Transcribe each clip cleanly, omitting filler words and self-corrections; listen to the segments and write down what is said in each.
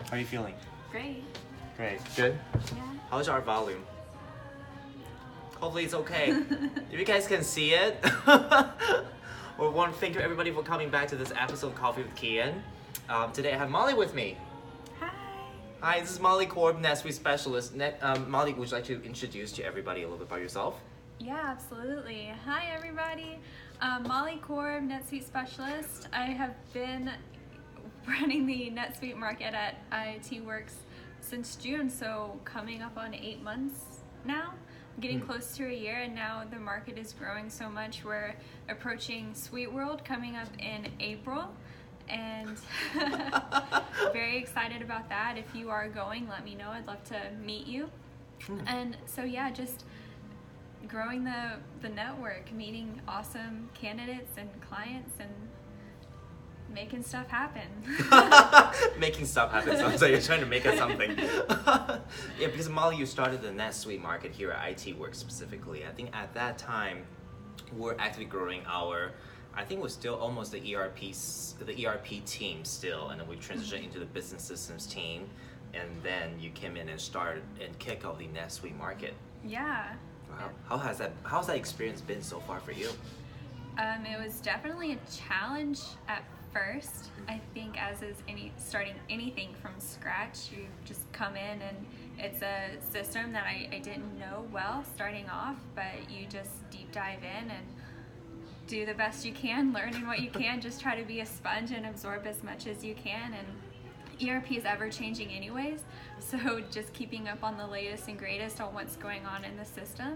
How are you feeling? Great. Great. Good? Yeah. How's our volume? Hopefully it's okay. If you guys can see it. We want to thank you everybody for coming back to this episode of Coffee with Kyan. Today I have Molly with me. Hi. Hi, this is Molly Korb, NetSuite specialist. Molly, would you like to introduce to everybody a little bit about yourself? Yeah, absolutely. Hi, everybody. Molly Korb, NetSuite specialist. I have been running the NetSuite market at IoT Works since June, so coming up on 8 months now. Getting close to a year, and now the market is growing so much. We're approaching Suite World coming up in April, and very excited about that. If you are going, let me know. I'd love to meet you. And so yeah, just growing the network, meeting awesome candidates and clients, and making stuff happen. Making stuff happen sounds like you're trying to make us something. Yeah, because Molly, you started the NetSuite market here at IT Works specifically. I think at that time, we're actively growing I think we're still almost the ERP team still, and then we transitioned into the business systems team, and then you came in and started and kicked off the NetSuite market. Yeah. Wow. How's that experience been so far for you? It was definitely a challenge at first. I think as is starting anything from scratch, you just come in and it's a system that I didn't know well starting off, but you just deep dive in and do the best you can, learning what you can, just try to be a sponge and absorb as much as you can. And ERP is ever changing anyways, so just keeping up on the latest and greatest on what's going on in the system.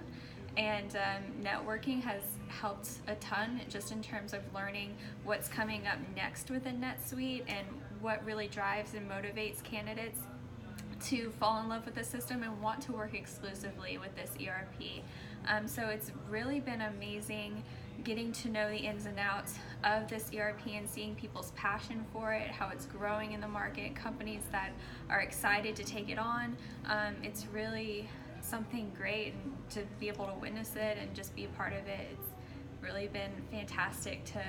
And networking has helped a ton, just in terms of learning what's coming up next within NetSuite and what really drives and motivates candidates to fall in love with the system and want to work exclusively with this ERP. So it's really been amazing getting to know the ins and outs of this ERP and seeing people's passion for it, how it's growing in the market, companies that are excited to take it on. It's really something great, and to be able to witness it and just be a part of it, it's really been fantastic to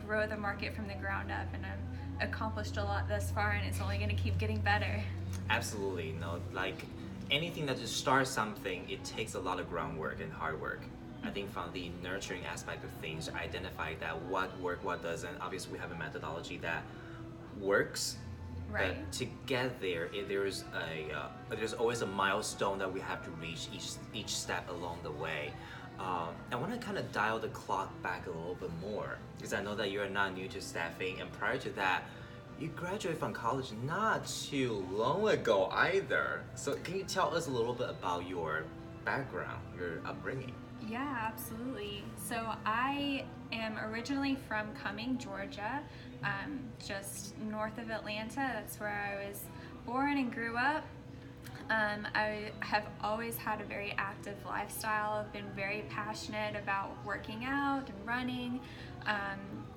grow the market from the ground up, and I've accomplished a lot thus far, and it's only going to keep getting better. Absolutely. No, like anything that just starts something, it takes a lot of groundwork and hard work. I think from the nurturing aspect of things, identify that what works, what doesn't. Obviously, we have a methodology that works. Right. But to get there, there's always a milestone that we have to reach each step along the way. I want to kind of dial the clock back a little bit more, because I know that you're not new to staffing, and prior to that, you graduated from college not too long ago either. So can you tell us a little bit about your background, your upbringing? Yeah, absolutely. So I am originally from Cumming, Georgia, just north of Atlanta. That's where I was born and grew up. I have always had a very active lifestyle. I've been very passionate about working out and running,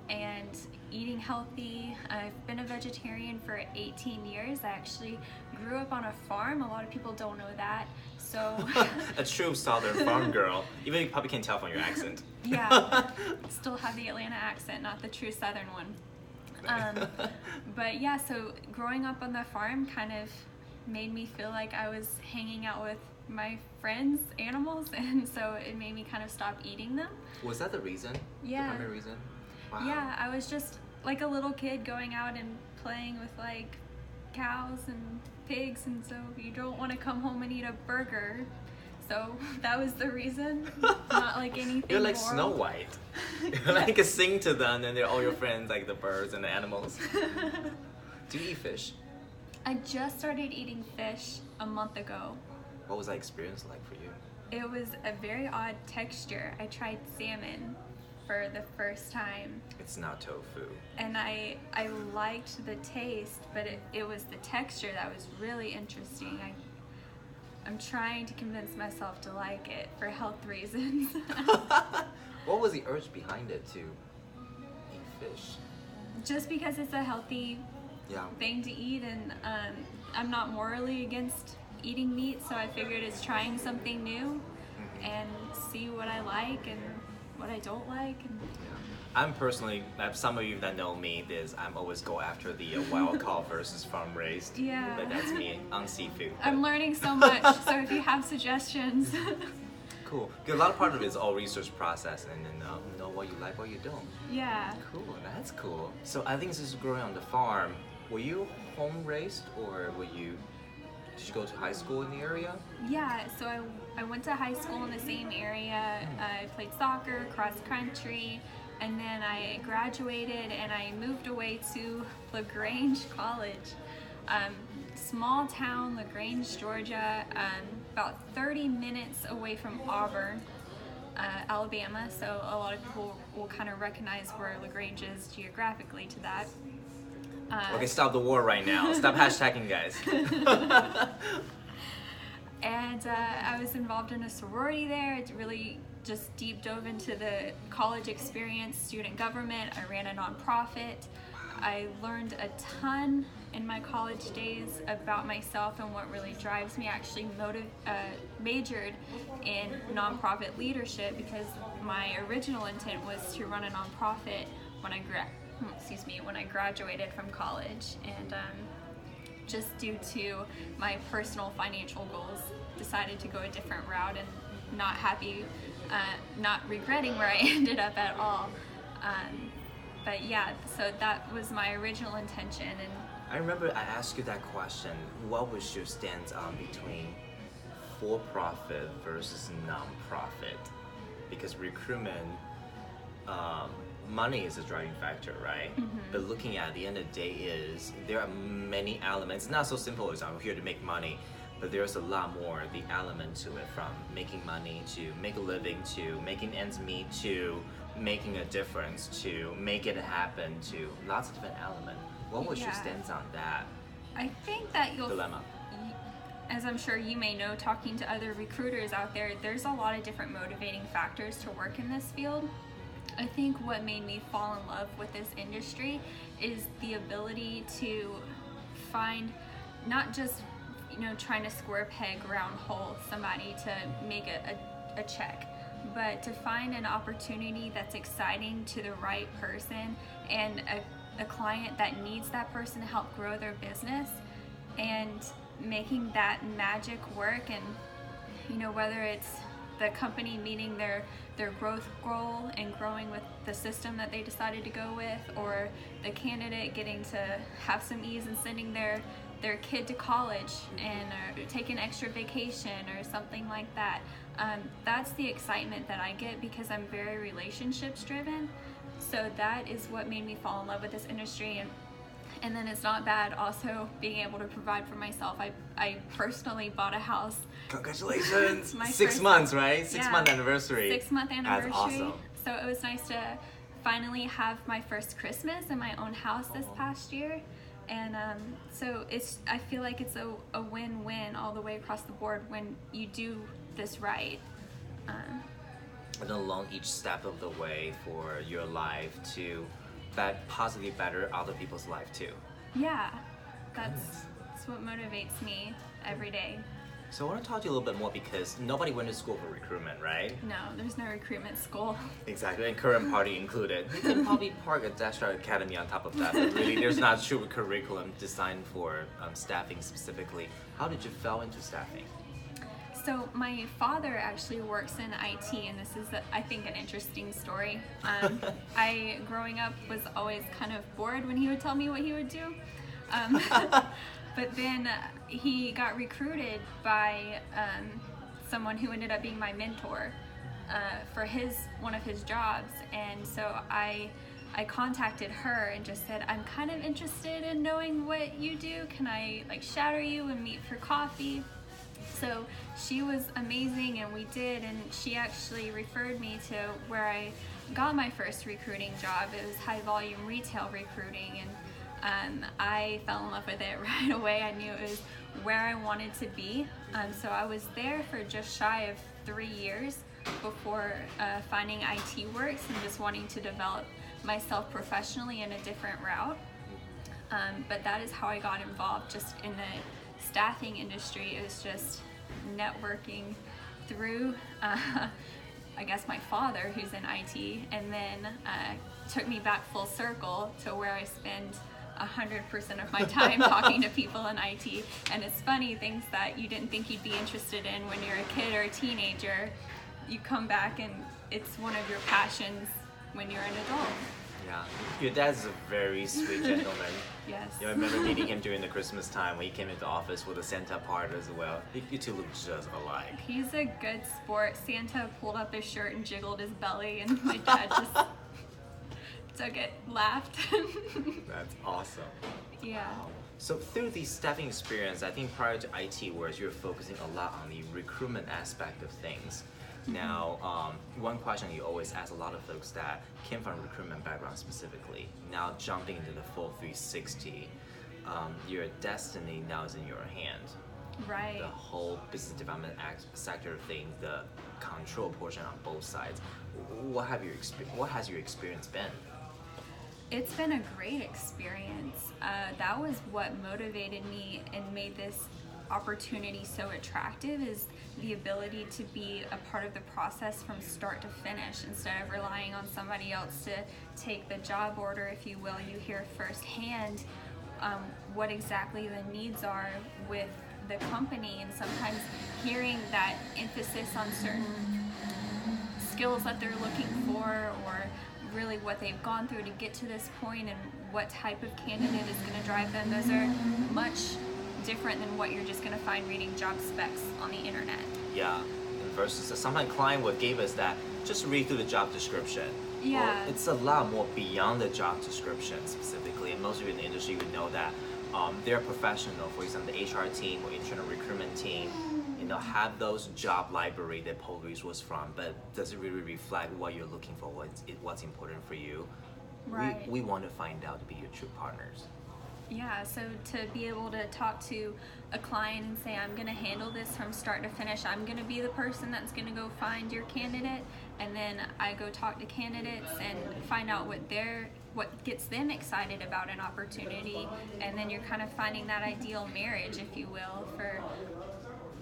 and eating healthy. I've been a vegetarian for 18 years. I actually grew up on a farm. A lot of people don't know that. So a true southern farm girl. Even you probably can tell from your accent. Yeah, still have the Atlanta accent, not the true southern one. But yeah, so growing up on the farm kind of made me feel like I was hanging out with my friends' animals, and so it made me kind of stop eating them. Was that the reason? Yeah. The primary reason? Wow. Yeah, I was just like a little kid going out and playing with like cows and pigs, and so you don't want to come home and eat a burger. So that was the reason, not like anything. You're like moral. Snow White. You're like sing to them, and they're all your friends, like the birds and the animals. Do you eat fish? I just started eating fish a month ago. What was that experience like for you? It was a very odd texture. I tried salmon for the first time. It's not tofu. And I liked the taste, but it was the texture that was really interesting. I'm trying to convince myself to like it for health reasons. What was the urge behind it to eat fish? Just because it's a healthy thing to eat, and I'm not morally against eating meat, so I figured it's trying something new and see what I like and what I don't like. And I'm personally, some of you that know me, I'm always go after the wild caught versus farm raised. Yeah. But that's me on seafood. I'm learning so much, so if you have suggestions. Cool. 'Cause a lot of part of it is all research process and then know what you like, what you don't. Yeah. Cool, that's cool. So I think since growing on the farm, were you home raised or did you go to high school in the area? Yeah, so I went to high school in the same area. I played soccer, cross country, and then I graduated and I moved away to LaGrange College. Small town, LaGrange, Georgia, about 30 minutes away from Auburn, Alabama. So a lot of people will kind of recognize where LaGrange is geographically to that. Okay, stop the war right now. Stop hashtagging, guys. And I was involved in a sorority there. It really just deep dove into the college experience, student government. I ran a nonprofit. I learned a ton in my college days about myself and what really drives me. I actually majored in nonprofit leadership because my original intent was to run a nonprofit when I graduated from college, and just due to my personal financial goals, decided to go a different route and not regretting where I ended up at all. But yeah, so that was my original intention. And I remember I asked you that question. What was your stance on between for-profit versus non-profit? Because recruitment, money is a driving factor, right? Mm-hmm. But looking at the end of the day there are many elements. It's not so simple as I'm here to make money, but there's a lot more the element to it, from making money to make a living to making ends meet to making a difference to make it happen to lots of different elements. What was your stance on that I think that dilemma? As I'm sure you may know, talking to other recruiters out there, there's a lot of different motivating factors to work in this field. I think what made me fall in love with this industry is the ability to find, not just trying to square peg round hole somebody to make a check, but to find an opportunity that's exciting to the right person and a client that needs that person to help grow their business, and making that magic work. And whether it's the company meeting their growth goal and growing with the system that they decided to go with, or the candidate getting to have some ease in sending their kid to college and take an extra vacation or something like that. That's the excitement that I get because I'm very relationships driven. So that is what made me fall in love with this industry. And then it's not bad also being able to provide for myself. I personally bought a house. Congratulations! 6 months, right? 6 month anniversary. 6 month anniversary. That's awesome. So it was nice to finally have my first Christmas in my own house this past year. And so I feel like it's a win-win all the way across the board when you do this right. And along each step of the way for your life to possibly better other people's life too. Yeah, that's what motivates me every day. So I want to talk to you a little bit more because nobody went to school for recruitment, right? No, there's no recruitment school. Exactly, and current party included. You can probably park a Dasher Academy on top of that, but really there's not a true curriculum designed for staffing specifically. How did you fall into staffing? So my father actually works in IT, and this is, I think, an interesting story. I, growing up, was always kind of bored when he would tell me what he would do. But then he got recruited by someone who ended up being my mentor for one of his jobs. And so I contacted her and just said, I'm kind of interested in knowing what you do. Can I shadow you and meet for coffee? So she was amazing, and we did, and she actually referred me to where I got my first recruiting job. It was high volume retail recruiting, and I fell in love with it right away. I knew it was where I wanted to be. So I was there for just shy of 3 years before finding IT Works and just wanting to develop myself professionally in a different route. But that is how I got involved just in the staffing industry. It was just networking through I guess my father, who's in IT, and then took me back full circle to where I spend 100% of my time talking to people in IT. And it's funny, things that you didn't think you'd be interested in when you're a kid or a teenager, you come back and it's one of your passions when you're an adult. Yeah, your dad's a very sweet gentleman. Yes. I remember meeting him during the Christmas time when he came into the office with a Santa part as well. You two look just alike. He's a good sport. Santa pulled up his shirt and jiggled his belly, and my dad just took it, laughed. That's awesome. Yeah. So through the staffing experience, I think prior to IT Wars, you were focusing a lot on the recruitment aspect of things. Now, one question you always ask a lot of folks that came from recruitment background specifically, now jumping into the full 360, your destiny now is in your hand. Right. The whole business development sector of things, the control portion on both sides. What has your experience been? It's been a great experience. That was what motivated me and made this opportunity so attractive, is the ability to be a part of the process from start to finish instead of relying on somebody else to take the job order, if you will. You hear firsthand what exactly the needs are with the company, and sometimes hearing that emphasis on certain skills that they're looking for, or really what they've gone through to get to this point and what type of candidate is going to drive them. Those are much different than what you're just going to find reading job specs on the internet. Yeah, versus sometimes client would give us that, just read through the job description. Yeah. Well, it's a lot more beyond the job description specifically, and most of you in the industry would know that they're professional. For example, the HR team or internal recruitment team, have those job library they pull resource from, but does it really reflect what you're looking for, what's important for you? Right. We want to find out to be your true partners. Yeah, so to be able to talk to a client and say, I'm going to handle this from start to finish, I'm going to be the person that's going to go find your candidate, and then I go talk to candidates and find out what gets them excited about an opportunity, and then you're kind of finding that ideal marriage, if you will, for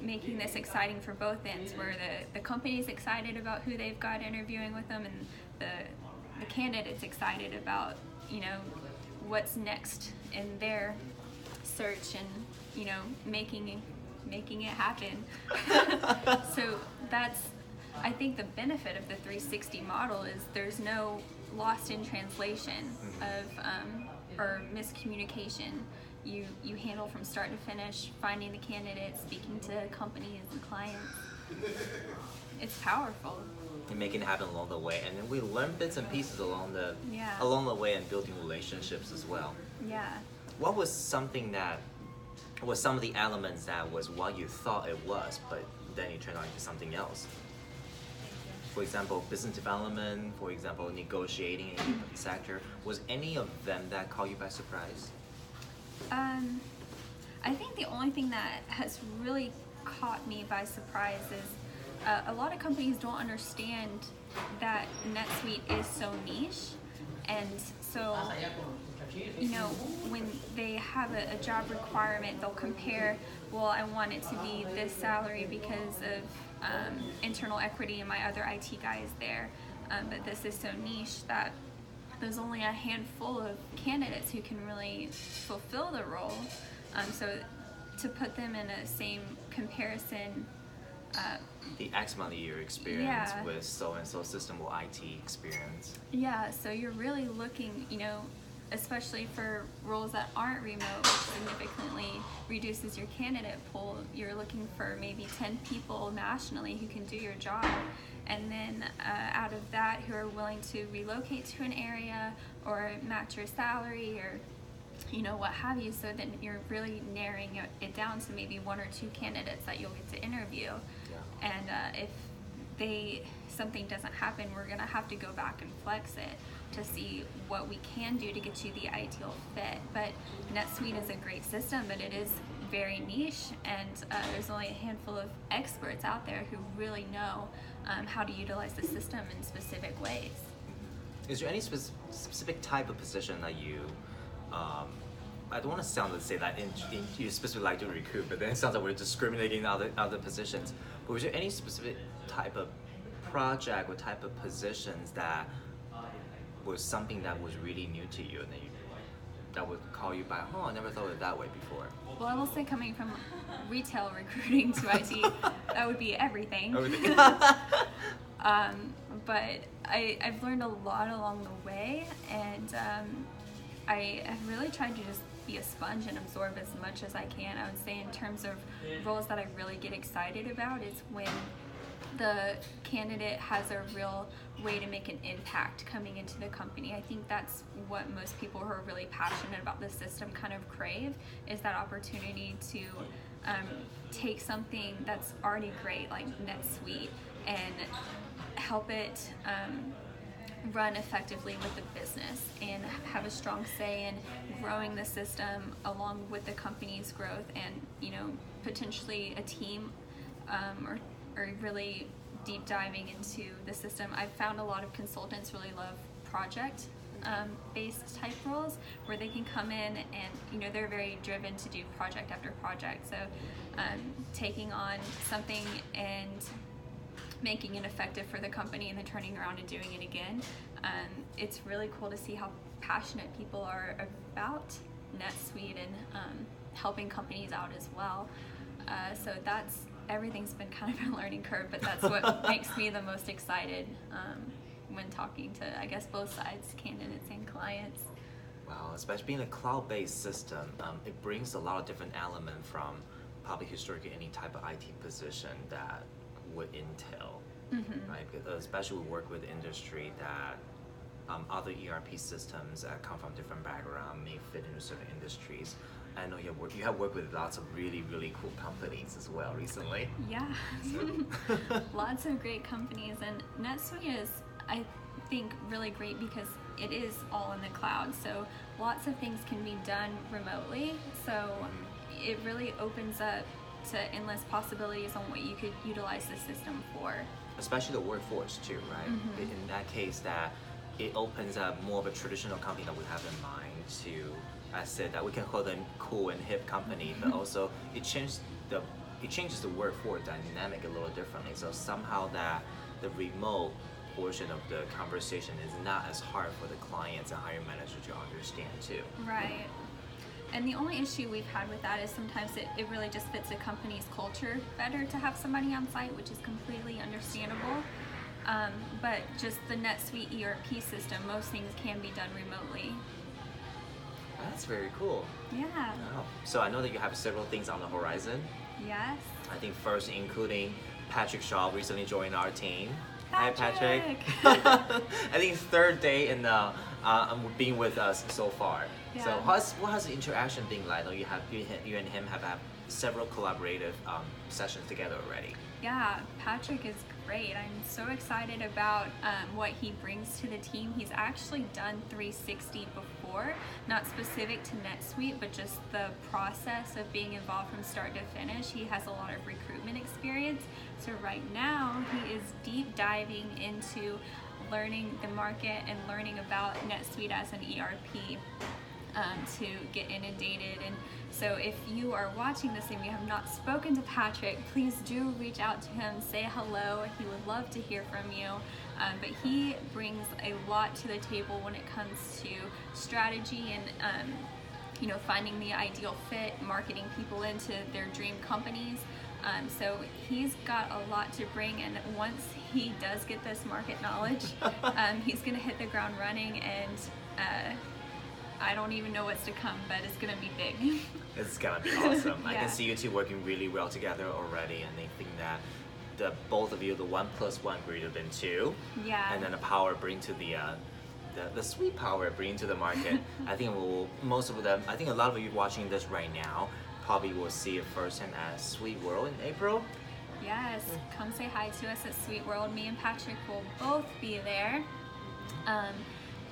making this exciting for both ends, where the company's excited about who they've got interviewing with them, and the candidate's excited about, what's next in their search, and making it happen. So that's, I think, the benefit of the 360 model is there's no lost in translation of or miscommunication. You handle from start to finish, finding the candidate, speaking to companies and clients. It's powerful. And making it happen along the way, and then we learn bits and pieces along the way, and building relationships as well. Yeah. What was some of the elements that was what you thought it was, but then you turned out into something else? For example, business development, for example, negotiating in the sector. Was any of them that caught you by surprise? I think the only thing that has really caught me by surprise is a lot of companies don't understand that NetSuite is so niche, and so when they have a job requirement, they'll compare, well, I want it to be this salary because of internal equity and my other IT guys there, but this is so niche that there's only a handful of candidates who can really fulfill the role. So to put them in a same comparison, the X amount of year experience with so-and-so system or IT experience. Yeah, so you're really looking, especially for roles that aren't remote, which significantly reduces your candidate pool. You're looking for maybe 10 people nationally who can do your job. And then out of that, who are willing to relocate to an area or match your salary or what have you, so then you're really narrowing it down to maybe one or two candidates that you'll get to interview. Yeah. And if something doesn't happen, we're gonna have to go back and flex it to see what we can do to get you the ideal fit. But NetSuite is a great system, but it is very niche, and there's only a handful of experts out there who really know how to utilize the system in specific ways. Is there any specific type of position that you I don't want to sound to say that you specifically like to recruit, but then it sounds like we're discriminating other positions. But was there any specific type of project or type of positions that was something that was really new to you, and then that would call you back, oh, I never thought of it that way before? Well, I will say coming from retail recruiting to IT, that would be everything. But I've learned a lot along the way, and I have really tried to just be a sponge and absorb as much as I can. I would say in terms of roles that I really get excited about is when the candidate has a real way to make an impact coming into the company. I think that's what most people who are really passionate about the system kind of crave, is that opportunity to take something that's already great like NetSuite and help it run effectively with the business and have a strong say in growing the system along with the company's growth, and potentially a team or really deep diving into the system. I've found a lot of consultants really love project based type roles where they can come in and they're very driven to do project after project. So taking on something and making it effective for the company and then turning around and doing it again. It's really cool to see how passionate people are about NetSuite and helping companies out as well. So everything's been kind of a learning curve, but that's what makes me the most excited when talking to, I guess, both sides, candidates and clients. Wow, especially being a cloud-based system, it brings a lot of different elements from probably historically any type of IT position that would entail, right? Because especially we work with industry that other ERP systems that come from different backgrounds may fit into certain industries. I know you have worked with lots of really, really cool companies as well recently. Yeah, lots of great companies, and NetSuite is, I think, really great because it is all in the cloud. So lots of things can be done remotely. So it really opens up to endless possibilities on what you could utilize the system for. Especially the workforce too, right? In that case, that it opens up more of a traditional company that we have in mind to, I said, that we can call them cool and hip company, but also it changes the workforce dynamic a little differently. So somehow that the remote portion of the conversation is not as hard for the clients and hiring managers to understand too. Right. And the only issue we've had with that is sometimes it really just fits a company's culture better to have somebody on site, which is completely understandable. But just the NetSuite ERP system, most things can be done remotely. That's very cool. Yeah. Wow. So I know that you have several things on the horizon. Yes. I think first including Patrick Shaw recently joined our team. Patrick. Hi, Patrick. I think it's third day in being with us so far. Yeah. So what has the interaction been like? You and him have had several collaborative sessions together already. Yeah, Patrick is great. I'm so excited about what he brings to the team. He's actually done 360 before, not specific to NetSuite, but just the process of being involved from start to finish. He has a lot of recruitment experience. So right now he is deep diving into learning the market and learning about NetSuite as an ERP to get inundated. And so if you are watching this and you have not spoken to Patrick, please do reach out to him, say hello. He would love to hear from you. But he brings a lot to the table when it comes to strategy and finding the ideal fit, marketing people into their dream companies. So he's got a lot to bring, and once he does get this market knowledge, he's going to hit the ground running, and I don't even know what's to come, but it's going to be big. It's going to be awesome. Yeah. I can see you two working really well together already, and I think that the both of you, the 1 + 1 greater than 2, Yeah. and then the power bring to the sweet power bring to the market. I think I think a lot of you watching this right now probably will see it firsthand at Sweet World in April. Yes, come say hi to us at Sweet World. Me and Patrick will both be there.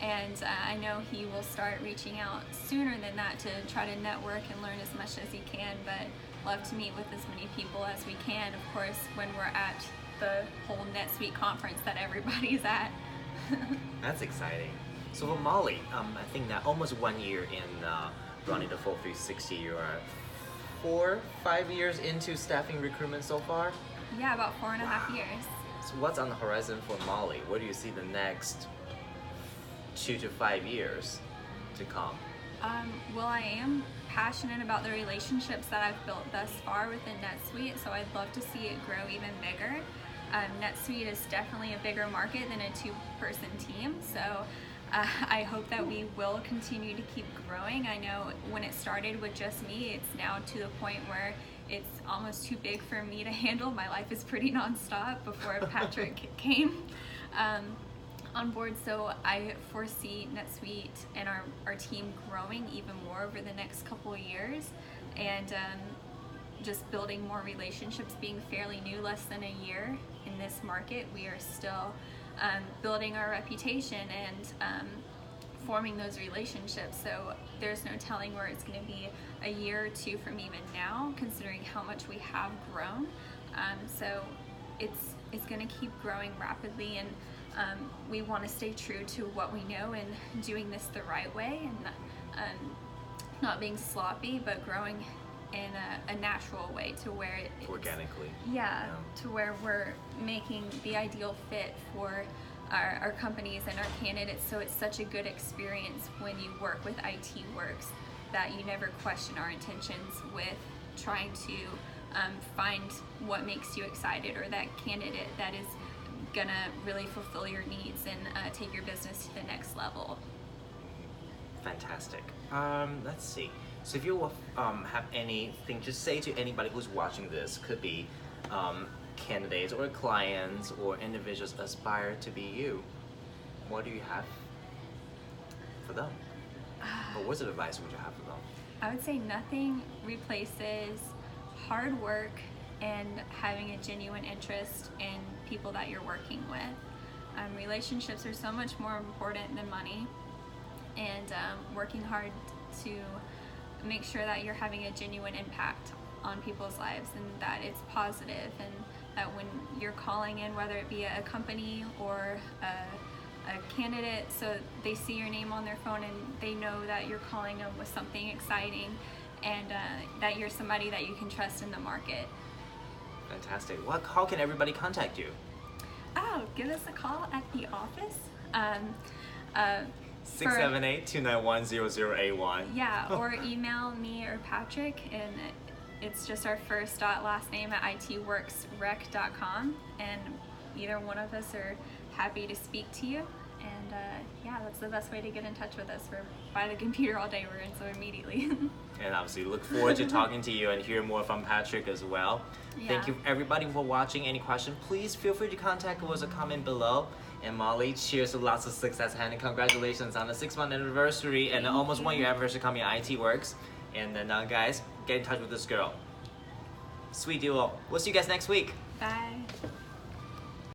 And I know he will start reaching out sooner than that to try to network and learn as much as he can, but love to meet with as many people as we can, of course, when we're at the whole NetSuite conference that everybody's at. That's exciting. So for Molly, I think that almost 1 year in running the full 360, you are 4-5 years into staffing recruitment so far? Yeah, about 4.5 years. So what's on the horizon for Molly? Where do you see the next 2 to 5 years to come? Well, I am passionate about the relationships that I've built thus far within NetSuite, so I'd love to see it grow even bigger. NetSuite is definitely a bigger market than a 2-person team, so I hope that we will continue to keep growing. I know when it started with just me, it's now to the point where it's almost too big for me to handle. My life is pretty nonstop before Patrick came on board, so I foresee NetSuite and our team growing even more over the next couple of years, and just building more relationships. Being fairly new, less than a year in this market, we are still building our reputation and forming those relationships. So there's no telling where it's going to be a year or two from even now, considering how much we have grown. So it's going to keep growing rapidly, and we want to stay true to what we know and doing this the right way, and not being sloppy, but growing in a natural way to where it's organically. Yeah, to where we're making the ideal fit for our companies and our candidates, so it's such a good experience when you work with IT Works that you never question our intentions with trying to find what makes you excited, or that candidate that is gonna really fulfill your needs and take your business to the next level. Fantastic. Let's see. So if you have anything to say to anybody who's watching this, could be candidates or clients or individuals aspire to be you, what do you have for them? What words of advice would you have for them? I would say nothing replaces hard work and having a genuine interest in people that you're working with. Relationships are so much more important than money, and working hard to make sure that you're having a genuine impact on people's lives, and that it's positive, and that when you're calling in, whether it be a company or a candidate, so they see your name on their phone and they know that you're calling them with something exciting, and that you're somebody that you can trust in the market. Fantastic. How can everybody contact you? Oh, give us a call at the office. 678-291-0081. Yeah, or email me or Patrick, and it's just our first last name at itworksrec.com, and either one of us are happy to speak to you. And yeah, that's the best way to get in touch with us. We're by the computer all day, we're in, so immediately. And obviously look forward to talking to you and hear more from Patrick as well. Yeah. Thank you everybody for watching. Any question, please feel free to contact us or comment below. And Molly, cheers to lots of success, and congratulations on the 6-month anniversary and the almost 1-year anniversary coming at IT Works. And then guys, get in touch with this girl. Sweet duo. We'll see you guys next week. Bye.